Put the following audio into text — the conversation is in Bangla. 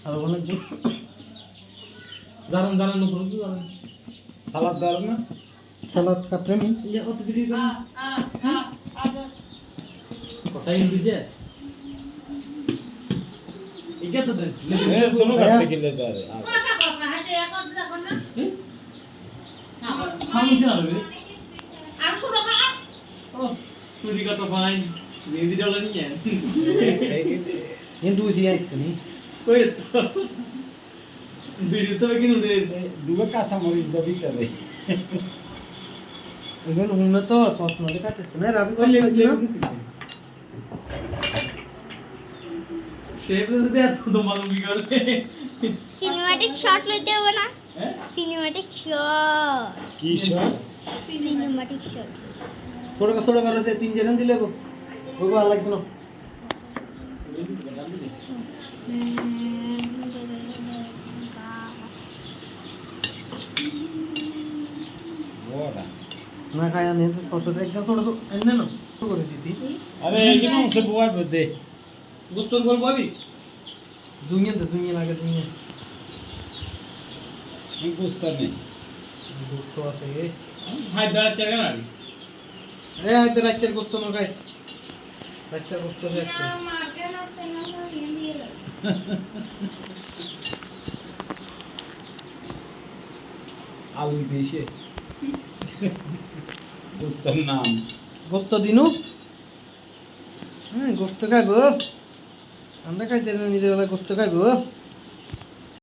আর অনেক জানান জানান উপর কি জানান সালাদ দাও না সালাদ কা প্রেমী ये कत वीडियो कर কথা হিন্দিতে ইকে তো দেন এ दोनों करते के लिए जा रहे हैं খামছে না রে ও সুদি का तो फाइन हिंदी डॉलर नहीं है হিন্দু সিয়া ইতনি कोई वीडियो तो किन दे दुबे का समरिस दबी कर रहे এখন উন্নত সস নলে কাটে না রাবি ले সস ले না शेप दे तो मालूम की कर সিনেম্যাটিক শট লইতে হবে না हैं সিনেম্যাটিক শট की शॉट সিনেম্যাটিক শট ছোট করে সে তিন জন দিলে ওই ভালো লাগবে না वो ना না খায় আনে তো সসতে একদম ছোট ছোট এনে না ছোট করে দিতি अरे एकदम से बुआ बदे दोस्तों बोल भाभी দুনিয়া লাগে দুনিয়া हम कुछ नहीं গোস্ত আছে हाय दादा चल गया ना এ আইতে রাতের গোস্ত না খাই রাতের গোস্ত আছে आलू देशे कुछ नाम গোস্ত দিনু হ্যাঁ গোস্ত খাইবো আমরা খাইতে না নিজের বেলা গোস্ত খাইবো